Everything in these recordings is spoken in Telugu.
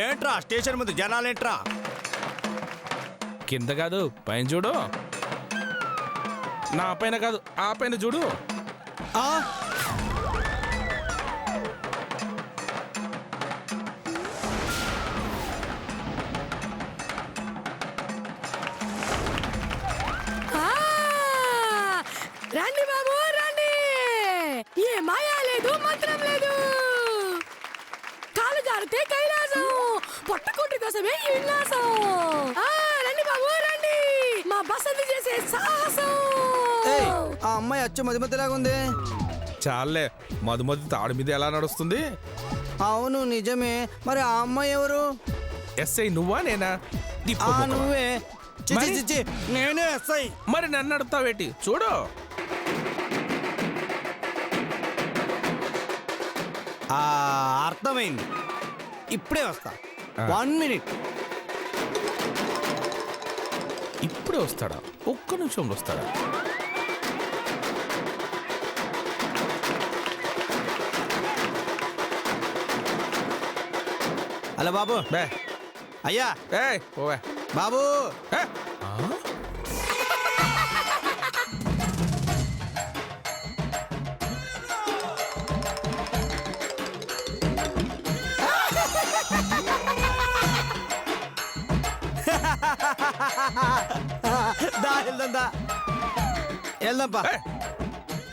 ఏంట్రా స్టేషన్ ముందు జనాలేంట్రా? కింద కాదు పైన చూడు. నా పైన కాదు ఆ పైన చూడు. రండి బాబు రండి. ఏ మాయా లేదు మంత్రం లేదు. కాలు జారితే కైలాసం, పొట్టకుంటి కోసమే ఈ విన్యాసం. రండి బాబు రండి, మా బసంతి చేసే సాహసం. ఆ అమ్మాయి అచ్చు మధ్యలాగా ఉంది. చాలే, మధుమతి తాడు మీద ఎలా నడుస్తుంది? అవును నిజమే. మరి ఆ అమ్మాయి ఎవరు? ఎస్ఐ నువ్వా నేనా? నువ్వే. నేనే ఎస్ఐ. మరి నన్ను అడుగుతావేటి? చూడు. అర్థమైంది, ఇప్పుడే వస్తా. 1 minute. ఇప్పుడే వస్తాడా? ఒక్క నిమిషంలో వస్తాడా? హలో బాబు. బే అయ్యా. ఓవే బాబు. వెళ్దాంపా.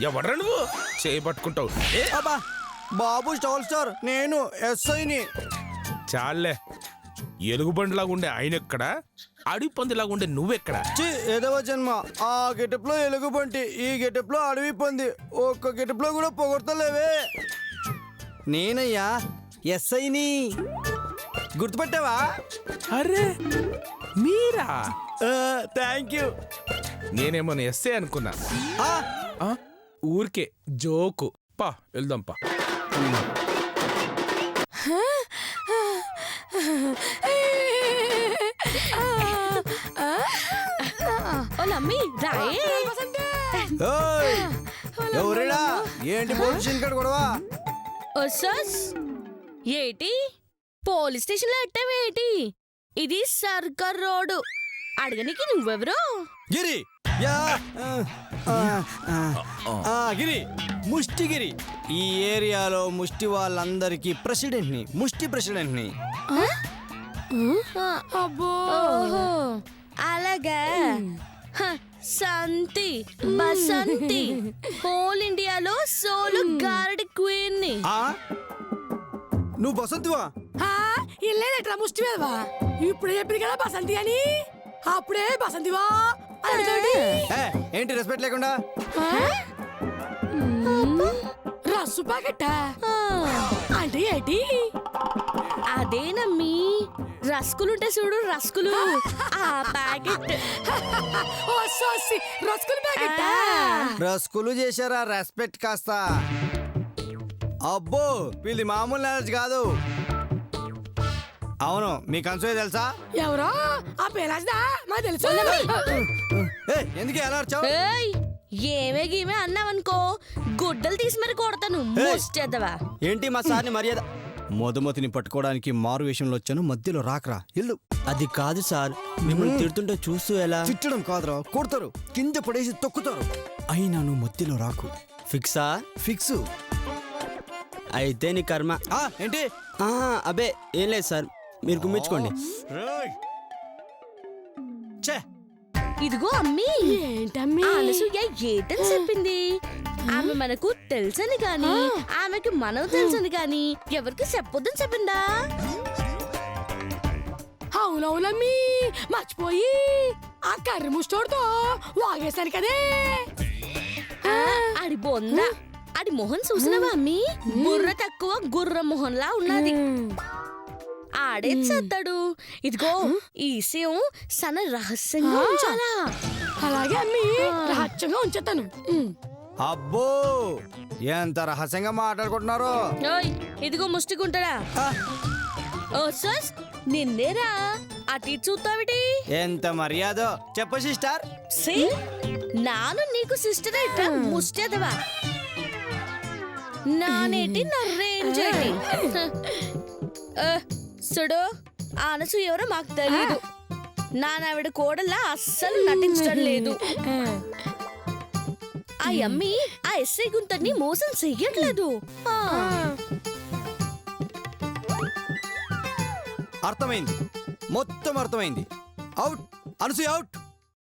ఎవడ్రా నువ్వు? చేయి పట్టుకుంటావు. బాబు స్టాల్ స్టార్, నేను ఎస్ఐని. చాలే, ఎలుగుబండిలాగా ఉండే ఆయన ఎక్కడ, అడవి పందిలాగా ఉండే నువ్వెక్కడ? ఏదవ జన్మ. ఆ గెటప్ లో ఎలుగుబంటి, ఈ గెటప్ లో అడవి పంది. ఒక్క గెటప్ లో కూడా పొగడతలేవే. నేనయ్యా ఎస్ఐని, గుర్తుపట్టావా? అరే మీరా? Thank you. నేనేమో ఎస్ఐ అనుకున్నా. ఊరికే జోకు. పా వెళ్దాంపా. ఎవరేడా? ఏంటి పొజిషన్ ఇక్కడ గొడవా? ఏటి పోలీస్ స్టేషన్ లో ఎట్టవేటి? ఇది సర్కార్ రోడ్డు. అడగనికి నువ్వెవరు? గిరి. గిరి, ముష్టిగిరి. ఈ ఏరియాలో ముష్టి వాళ్ళందరికీ ప్రెసిడెంట్ ని, ముష్టి ప్రెసిడెంట్ ని. అలాగా. సంతి బసంతి, హోల్ ఇండియాలో సోలో గార్డ్ క్వీన్ ని. నువ్వు బసంతివా? ఇల్లేదట్రా ముష్టి మీదవా? ఇప్పుడే చెప్పింది కదా బసంతి అని. అప్పుడే బసంతివా? ఏంటి రెస్పెక్ట్ లేకుండా? రస్సు ప్యాకెట్ అంటే ఏంటి? అదేనమ్మి, రస్కులుంటే చూడు, రస్కులు. ఆ ప్యాకెట్. రస్కులు ప్యాకెట్. రస్కులు చేశారా? రెస్పెక్ట్ కాస్త. అబ్బో, వీళ్ళది మామూలు నాలెడ్జ్ కాదు. అవును, మీకు కన్సోయ్ తెలుసా? ఎవరో ఆ పేరాజ్దా మా తెలుసు. ఎందుకు ఎలా వచ్చావు? ఏమే గీమే అన్నావనుకో, గుడ్డలు తీసి మరి కొడతాను. ముష్టెద్దవా. ఏంటి మా సార్ని మర్యాద? మధుమతిని పట్టుకోవడానికి మారు విషయంలో వచ్చాను, మధ్యలో రాకరా. ఇల్లు. అది కాదు సార్, మిమ్మల్ని తిడుతుంటే చూస్తూ ఎలా? తిట్టడం కాదురా, కొడతారు, కింద పడేసి తొక్కుతారు. అయినా నువ్వు మధ్యలో రాకు. ఫిక్సా? ఫిక్స్. అయితే నీ కర్మ. ఏంటి? అబే ఏం లేదు సార్, మీరు గుమ్మించుకోండి. ఇదిగో అమ్మి. ఏంటమ్మి? అనసూయ ఏటని చెప్పింది. ఆమె మనకు తెలుసని గాని, ఆమెకి మనం తెలుసని గాని ఎవరికి చెప్పొద్దని చెప్పిందా? అవునవునమ్మి, మర్చిపోయి ఆ కర్రి ముష్టోడుతో వాగేశాను కదే. ఆడి బొందా, ఆడి మొహన్ చూసినవా అమ్మి? బుర్ర తక్కువ గుర్ర మొహన్లా ఉన్నది. ఆడే చేస్తాడు. ఇదిగో ఈ విషయం సన రహస్యంగా ఉంచాలా? అలాగే అమ్మి, రహస్యంగా ఉంచుతాను. అబ్బో, ఎంత రహస్యంగా మాట్లాడుకుంటున్నారు. ఇదిగో ముష్టికుంటాడా? ఓ సస్, నిన్నేరా అటు చూస్తావిటి? ఎంత మర్యాద చెప్ప సిస్టర్. నాను నీకు సిస్టర్ అయితే ముష్టెదవా? నానేటి నా రేంజ్ చూడు ఆ అనసు ఎవరో మాకు తెలియదు. నానావిడ కోడల్లా అస్సలు నటించడం లేదు. ఆ అమ్మి ఆ ఎస్ఐ గుంతని మోసం చెయ్యట్లేదు. అర్థమైంది, మొత్తం అర్థమైంది. Out Anasuya out.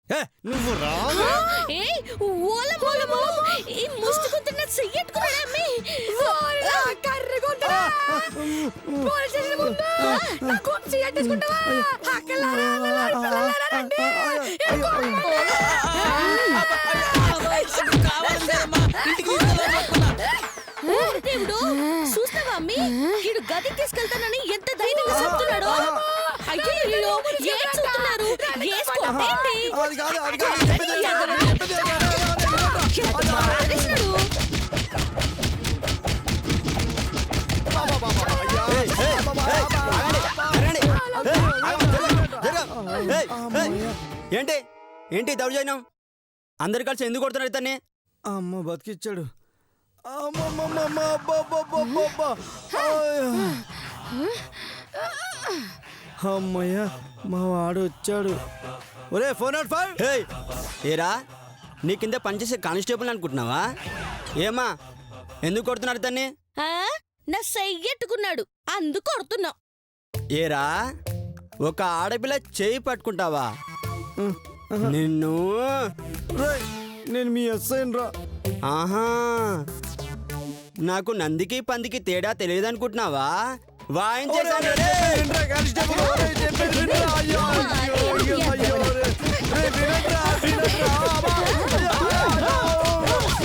ఏ నువ్వు రా. ఏ ఓల మూలము ఈ ముష్టి గుంతని చెయ్యట్టుకున్నాడు అమ్మి. పోలీస్ స్టేషన్ ముందు నా గొంతు చెయ్యట్టుకుంటావా? అక్కలారా, అన్నలారా, పిల్లలారా రండి. దేవుడు చూస్తావా అమ్మి? వీడు గదికి తీసుకెళ్తానని ఎంత ధైర్యంగా చెప్తున్నాడు. అయ్యో ఏం చూస్తున్నారు? వేసుకోండి. అది కాదు, అది కాదు, నేను చెప్పేది విను, నేను చెప్పేది విను. మారేసినాడు. ఏయ్, ఏయ్, ఆగండి, ఆగండి. ఏయ్, ఏయ్, ఏంటి ఏంటి దౌర్జన్యం? అందరు కలిసి ఎందుకు కొడుతున్నారు ఇతన్ని? అమ్మ బతికిచ్చాడు. అమ్మమ్మమ్మ, అబ్బబ్బబ్బబ్బబ్బ. అమ్మయ్య, మా వాడు వచ్చాడు. ఒరే 405. ఏయ్, ఏరా నీ కింద పనిచేసే కానిస్టేబుల్ అనుకుంటున్నావా? ఏమా ఎందుకు కొడుతున్నారు ఇతన్ని? ఆ, నా చెయ్యట్టుకున్నాడు అందుకు కొడుతున్నావు. ఏరా ఒక ఆడపిల్ల చేయి పట్టుకుంటావా? నిన్ను రేయ్, నేను మీ ఎస్ఐని రా. ఆహా, నాకు నందికి పందికి తేడా తెలియదు అనుకుంటున్నావా? వాయించేసాను రే. ఏంట్రా కానిస్టేబుల్? ఒరేయ్, చెప్పేది వినురా. అయ్యో, అయ్యో, అయ్యో, అయ్యో, రే. రేయ్, వినట్రా, వినట్రా. అబ్బా, అయ్యో, అయ్యో,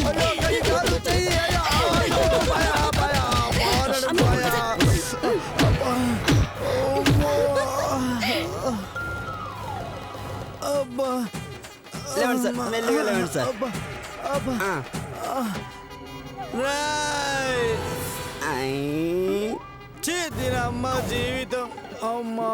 అయ్యో, చెయ్యి కాదు, చెయ్యి. అయ్యో, అయ్యో, భయ, భయ, మారడు భయ. అబ్బా, అమ్మో. అబ్బా, లేవండి సార్, మెల్లిగా లేవండి సార్. అబ్బా, అబ్బా. ఆ. రేయ్, ఐ. ఛీ, దీనమ్మ జీవితం. అమ్మా.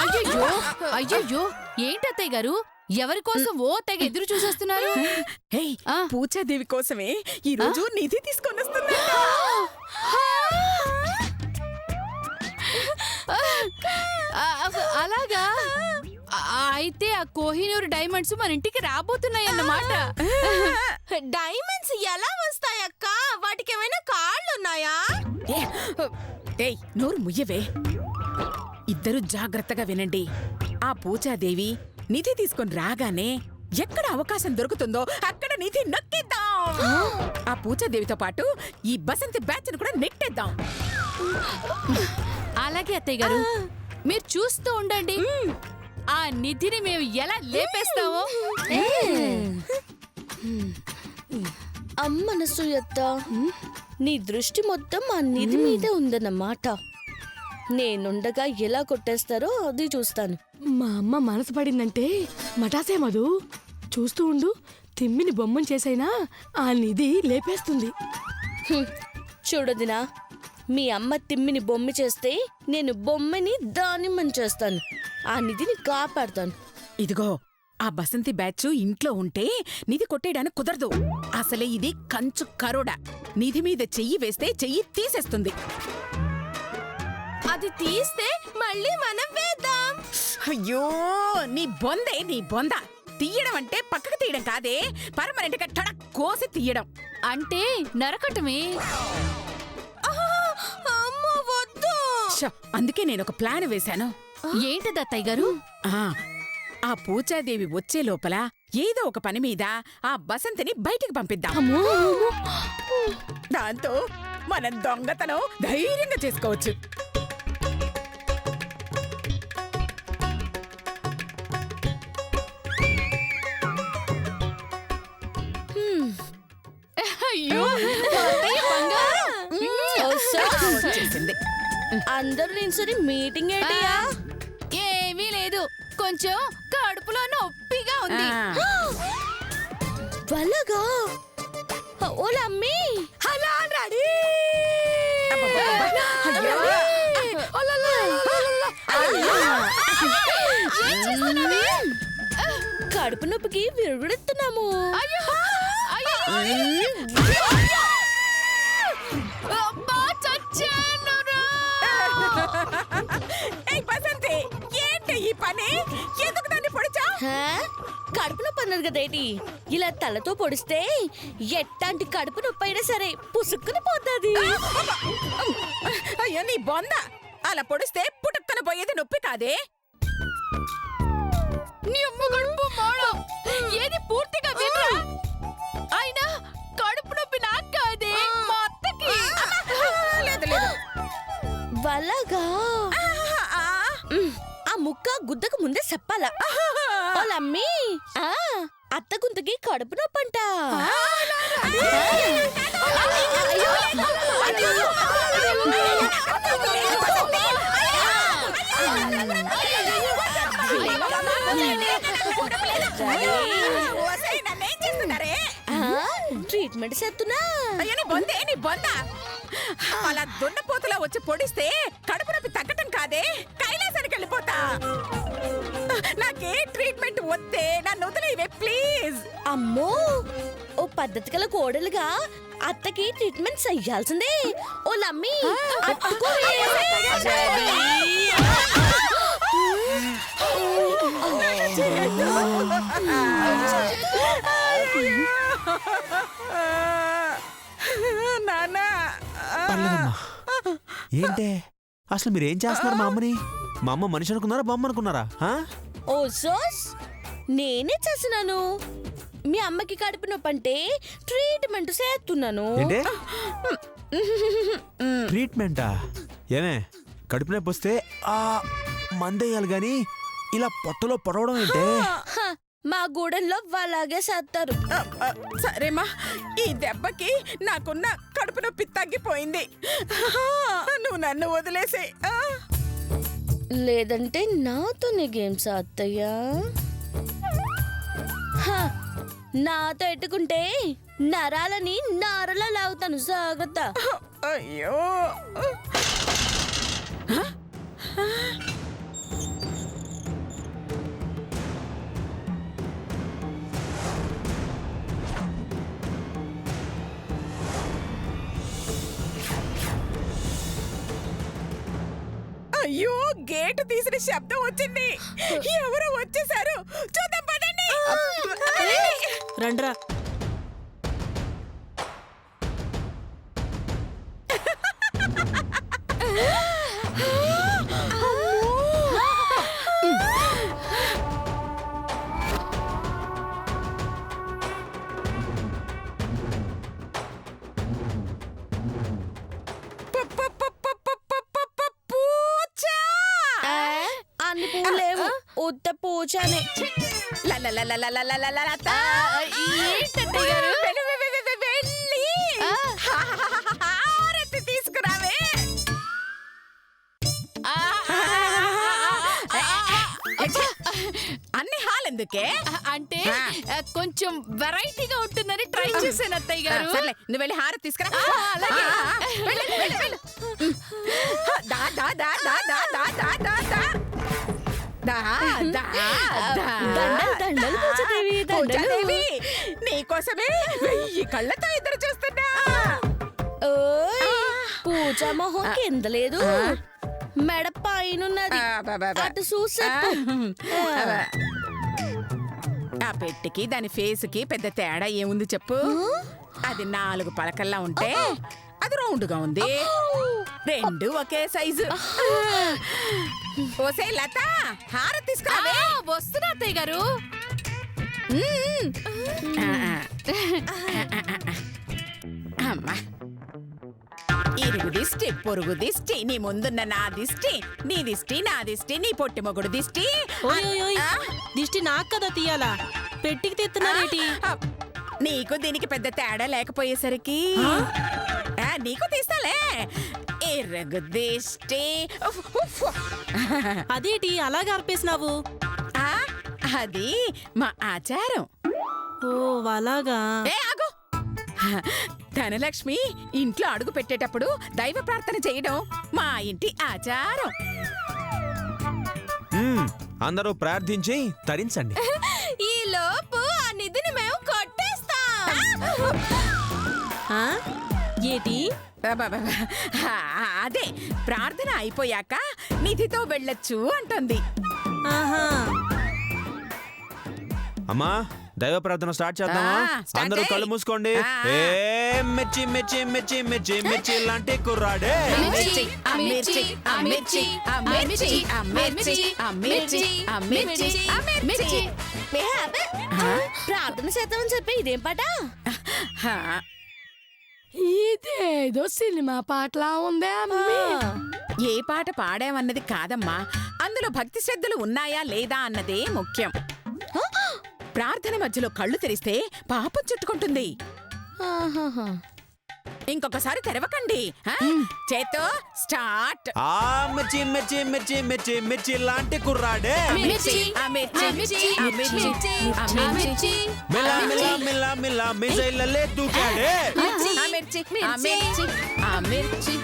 అయ్యయ్యో అయ్యయ్యో ఏంటత్తయ్య గారు ఎవరి కోసం ఓ తెగ ఎదురు చూసేస్తున్నారు? ఆ. పూజాదేవి కోసమే ఈ రోజు నిధి తీసుకొని వస్తున్నా. అలాగా అయితే ఆ కోహినూరు డైమండ్స్ మన ఇంటికి రాబోతున్నాయన్నమాట. డైమండ్స్ ఎలా వస్తాయక్క? వాటికి ఏమైనా కాళ్ళున్నాయా? ఏయ్, నోరు ముయ్యవే. ఇద్దరు జాగ్రత్తగా వినండి. ఆ పూజాదేవి నిధి తీసుకొని రాగానే ఎక్కడ అవకాశం దొరుకుతుందో అక్కడ నిధి నొక్కేద్దాం. ఆ పూజాదేవితో పాటు ఈ బసంతి బ్యాచ్ కూడా నెట్టేద్దాం. అలాగే అత్తయ్య గారు, మీరు చూస్తూ ఉండండి. ఆ నిధిని మేము ఎలా లేపేస్తామో. అమ్మ నసూయత్త, నీ దృష్టి మొత్తం ఆ నిధి మీదే ఉందన్నమాట. నేనుండగా ఎలా కొట్టేస్తారో అది చూస్తాను. మా అమ్మ మనసు పడిందంటే మటాసే మధు. చూస్తూ ఉండు, తిమ్మిని బొమ్మను చేసైనా ఆ నిధి లేపేస్తుంది. చూడదినా, మీ అమ్మ తిమ్మిని బొమ్మ చేస్తే నేను బొమ్మని దానిమ్మని చేస్తాను. ఆ నిధిని కాపాడుతాను. ఇదిగో, ఆ బసంతి బ్యాచ్ ఇంట్లో ఉంటే నిధి కొట్టేయడానికి కుదరదు. అసలే ఇది కంచు కరోడా. నిధి మీద చెయ్యి వేస్తే చెయ్యి తీసేస్తుంది. అది తీస్తే మళ్ళీ మనం వేద్దాం. అయ్యో, నీ బొందే నీ బొంద. తీయడం అంటే పక్కకు తీయడం కాదే, పర్మనెంట్ గా టడక్ కోసి తీయడం. అంటే నరకటమే. అమ్మో, వద్దు. అందుకే నేను ఒక ప్లాన్ వేశాను. ఏంటది అత్తయ్య గారు? ఆ పూజాదేవి వచ్చే లోపల ఏదో ఒక పని మీద ఆ బసంతిని బయటికి పంపిద్దాం. దాంతో మనం దొంగతనం ధైర్యంగా చేసుకోవచ్చు. అయ్యో అత్తయ్య బంగారం. వచ్చేసింది. అందరూ నిల్చుని మీటింగ్ ఏంటియా? ఏమీ లేదు, కొంచెం కడుపులో నొప్పిగా ఉంది వలగా ఓలా అమ్మి హలో రెడీ కడుపు నొప్పికి విరుగుడెత్తున్నాము బసంతి ఏంటి ఈ పని ఎందుకు దాన్ని పొడిచా కడుపు నొప్పి అన్నది కదేటి ఇలా తలతో పొడిస్తే ఎట్టాంటి కడుపు నొప్పి అయినా సరే పుసుక్కుని పోతుంది అయ్యో నీ బొంద అలా పొడిస్తే పుట్టుక్కన పోయేది నొప్పి కాదే నీ అమ్మ కడుపు మాడం ఏది పూర్తిగా వినరా అయినా కడుపు నొప్పి నాకు కాదే మా అత్తకి లేదు లేదు వలగా ఆ ముక్క గుద్దకు ముందే చెప్పాలా వాళ్ళమ్మి అత్త గుంతకి కడుపు నొప్పంట ట్రీట్మెంట్ చేస్తున్నా నీ బొంద అలా దున్నపోతులా వచ్చి పొడిస్తే కడుపు నొప్పి తగ్గటం కాదే కైలాసానికి వెళ్ళిపోతా నాకే ట్రీట్మెంట్ వద్దే నన్ను వదిలేవే ప్లీజ్ అమ్మో ఓ పద్ధతి గల కోడలుగా అత్తకి ట్రీట్మెంట్ చెయ్యాల్సిందే ఓ లమ్మి నానా పర్లేదమ్మా. ఏంటే అసలు మీరేం చేస్తున్నారు మా అమ్మని? మా అమ్మ మనిషి అనుకున్నారా బొమ్మ అనుకున్నారా? ఓ సోస్ నేనే చేస్తున్నాను మీ అమ్మకి కడుపు నొప్పి అంటే ట్రీట్మెంట్ చేస్తున్నాను ఏంటే ట్రీట్మెంటా? ఏమే కడుపు నొప్పి వస్తే ఆ మందేయాలి గాని ఇలా పొట్టలో పొడవడం ఏంటే? మా గూడెంలో అలాగే చేస్తారు సరేమా ఈ దెబ్బకి నాకున్న కడుపు నొప్పి తగ్గిపోయింది నువ్వు నన్ను వదిలేసే లేదంటే నాతో నీ గేమ్స్ అత్తయ్యా నాతో ఎట్టుకుంటే నరాలని నారలా లాగుతాను జాగ్రత్త అయ్యో అయ్యో గేటు తీసిన శబ్దం వచ్చింది ఎవరో వచ్చేసారు చూద్దాం పదండి రండ్రా అన్ని పూలేవు ఉత్త పూచానే హారతి తీసుకురావే అన్ని హాల్ ఎందుకే అంటే కొంచెం వెరైటీగా ఉంటుందని ట్రై చేశాను అత్తయ్య గారు సర్లే నువ్వు వెళ్ళి హారతి తీసుకురా అలాగే. వెళ్ళు, వెళ్ళు, వెళ్ళు. దా దా దా దా దా దా దా దా దా దా దా దా దండలు దండలు పూజాదేవి దండలు పూజాదేవి నీకోసమే 1000 కళ్ళతో ఎదురు చూస్తున్నా ఓయ్ పూజా మొహం కింద లేదు మెడ పైనున్నది అటు చూసి ఆ పెట్టికి దాని ఫేస్కి పెద్ద తేడా ఏముంది చెప్పు అది 4 పలకల్లా ఉంటే అది రౌండ్గా ఉంది రెండు ఒకే సైజు ఓసే లత హారతి తీసుకురావే వస్తున్నా అత్తయ్య గారు అమ్మా ఇరుగు దిష్టి పొరుగు దిష్టి నీ ముందున్న నా దిష్టి నీ దిష్టి నా దిష్టి నీ పొట్టి మొగుడు దిష్టి దిష్టి నాకు కదా తీయాలా పెట్టికి తెస్తున్నారేటి నీకు దీనికి పెద్ద తేడా లేకపోయేసరికి నీకు తీస్తాలే ఇరుగు దిష్టి అదేటి అలాగే అర్పేసినావు అది మా ఆచారం. ఓ అలాగా. ఏ ఆగు! ధనలక్ష్మి ఇంట్లో అడుగు పెట్టేటప్పుడు దైవ ప్రార్థన చేయడం మా ఇంటి ఆచారం. అందరూ ప్రార్థించి తరించండి. ఈ లోపు ఆ నిధిని మేము కొట్టేస్తాం. ఆ? ఏటి? అదే ప్రార్థన అయిపోయాక నిధితో వెళ్ళొచ్చు అంటుంది. ఆహా. అమ్మా దైవ ప్రార్థన స్టార్ట్ చేద్దామా? స్టార్ట్ అందరూ చేయి. కళ్ళు మూసుకోండి. ఏ మిర్చి మిర్చి మిర్చి మిర్చి మిర్చి లాంటి కుర్రాడే. మిర్చి, ఆ మిర్చి, ఆ మిర్చి, ఆ మిర్చి, ఆ మిర్చి, ఆ మిర్చి, ఆ మిర్చి, ఆ మిర్చి. ఏ అబ్బే, ప్రార్థన చేద్దామని చెప్పి ఇదేం పాట? హా, ఇదేదో సినిమా పాటలా ఉందే అమ్మి. ఏ పాట పాడామన్నది కాదమ్మా, అందులో భక్తి శ్రద్ధలు ఉన్నాయా లేదా అన్నదే ముఖ్యం. ప్రార్థన మధ్యలో కళ్ళు తెరిస్తే పాపం చుట్టుకుంటుంది. ఆహాహా. ఇంకొకసారి తెరవకండి. ఆ? చేత్తో స్టార్ట్. ఆ మిర్చి మిర్చి మిర్చి మిర్చి మిర్చి లాంటి కుర్రాడే. మిర్చి, ఆ మిర్చి, ఆ మిర్చి, ఆ మిర్చి, మిలా మిలా మిలా మిలా మిజైలలే దూకాడే. ఆ మిర్చి, ఆ మిర్చి, ఆ మిర్చి.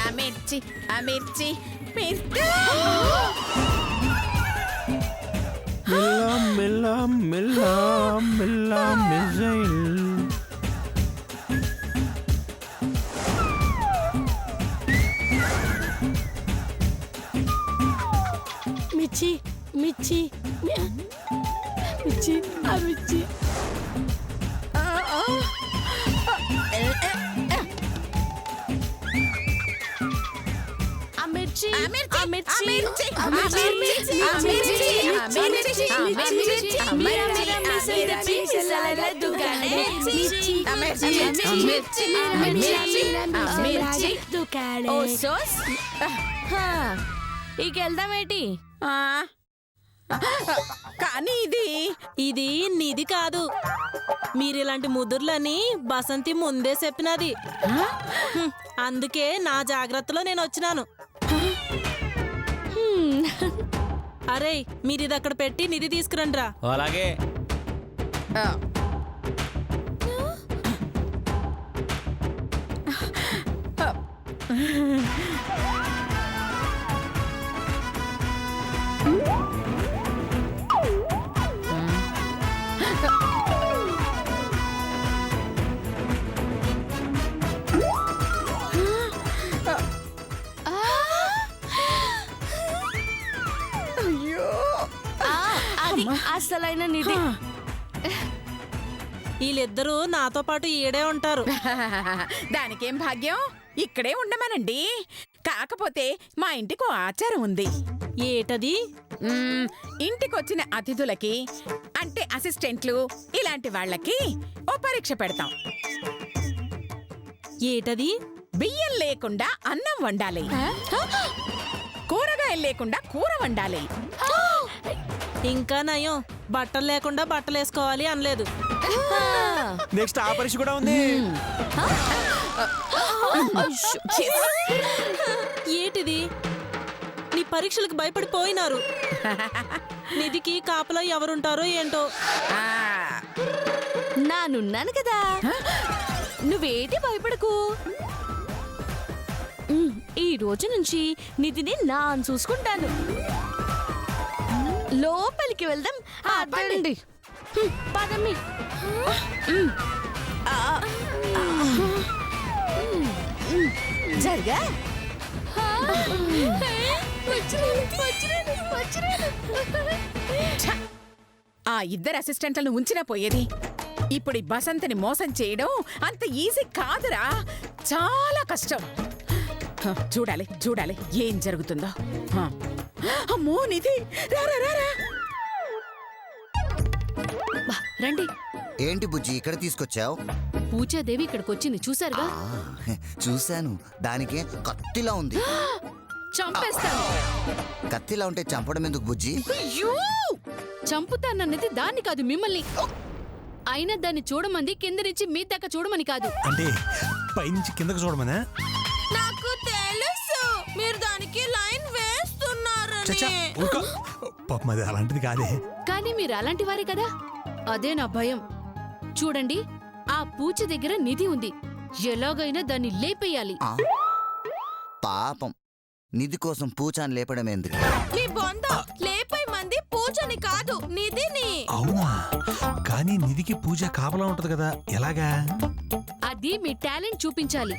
ఆ మిర్చి, ఆ మిర్చి, మిర్చి. మిలా మిలా మిలా మిలా మిజైల్. మిర్చి మిర్చి మిర్చి ఆ మిర్చి. ఆ మిర్చి, ఆ మిర్చి, ఆ మిర్చి, ఆ మిర్చి, ఆ ఆ మిర్చి, మిర్చి, ఆ మిర్చి, ఆ మిర్చి, ఆ మిర్చి, ఆ మీరా మిర్చి, మీరా ఆ మిసైల మిర్చి, మిసైల దుకాణే. మిర్చి, ఆ మిర్చి, ఆ మిర్చి, ఆ మిర్చి. ఓ సోస్. హా, ఇక వెళ్దామేటి? ఆ, కానీ ఇది నిధి కాదు. మీరిలాంటి ముదుర్లని బసంతి ముందే చెప్పినది. హ్మ్, అందుకే నా జాగ్రత్తలో నేను వచ్చినాను. అరే మీరిది అక్కడ పెట్టి నిధి తీసుకురండ్రా. అలాగే. ఆ, అది అసలైన నిధి. వీళ్ళిద్దరూ నాతో పాటు ఈడే ఉంటారు. దానికేం భాగ్యం, ఇక్కడే ఉండమనండి. కాకపోతే మా ఇంటికి ఓ ఆచారం ఉంది. ఏటది? ఇంటికొచ్చిన అతిథులకి అంటే అసిస్టెంట్లు ఇలాంటి వాళ్ళకి ఓ పరీక్ష పెడతాం. ఏటది? బియ్యం లేకుండా అన్నం వండాలి, కూరగాయలు లేకుండా కూర వండాలి. ఇంకా నయం బట్టలు లేకుండా బట్టలు వేసుకోవాలి అనలేదు. నెక్స్ట్ ఆ పరీక్ష కూడా ఉంది. ఏటిది? నీ పరీక్షలకు భయపడిపోయినారు. నిధికి కాపలా ఎవరుంటారో ఏంటో. ఆ, నానున్నాను కదా, నువ్వేటి భయపడకు. ఈ రోజు నుంచి నిధిని నాన్ చూసుకుంటాను. లోపలికి వెళ్దాం. అదండి పదమ్మి. జరగా ఛ! ఆ ఇద్దరు అసిస్టెంట్లను ఉంచినా పోయేది. ఇప్పుడు ఈ బసంతిని మోసం చేయడం అంత ఈజీ కాదురా, చాలా కష్టం. హ, చూడాలి చూడాలి ఏం జరుగుతుందో. హ. అమ్మో నిధి, రారా రారా. రండి. ఏంటి బుజ్జి ఇక్కడ తీసుకొచ్చావు? పూజాదేవి ఇక్కడికి వచ్చింది చూసారుగా. చూశాను, దానికి కత్తిలా ఉంది. చంపేస్తాను. కత్తిలా ఉంటే చంపడం ఎందుకు బుజ్జి? చంపుతానన్నది దాన్ని కాదు మిమ్మల్ని. అయినా దాన్ని చూడమంది కింద నుంచి మీ దాకా చూడమని కాదు. అంటే పైనుంచి కిందకు చూడమనా? నాకు తెలుసు మీరు దానికి లైన్ చచ్చా, ఊరుకో. పాపం అది అలాంటిది కాదే. కానీ మీరు అలాంటి వారే కదా, అదే నా భయం. చూడండి, ఆ పూచ దగ్గర నిధి ఉంది. ఎలాగైనా దాన్ని లేపేయాలి. ఆ? పాపం నిధి కోసం పూచాన్ని లేపడం ఎందుకు? మీ బొంద లేపై మంది పూజని కాదు నిధిని. అవునా? కానీ నిధికి పూజ కాపలా ఉంటది కదా, ఎలాగా? అది మీ టాలెంట్ చూపించాలి.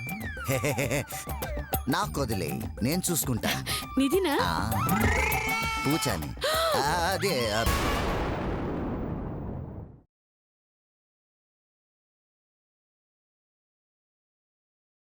నాకు వదిలే, నేను చూసుకుంటా. నిధినా? పూచాని అదే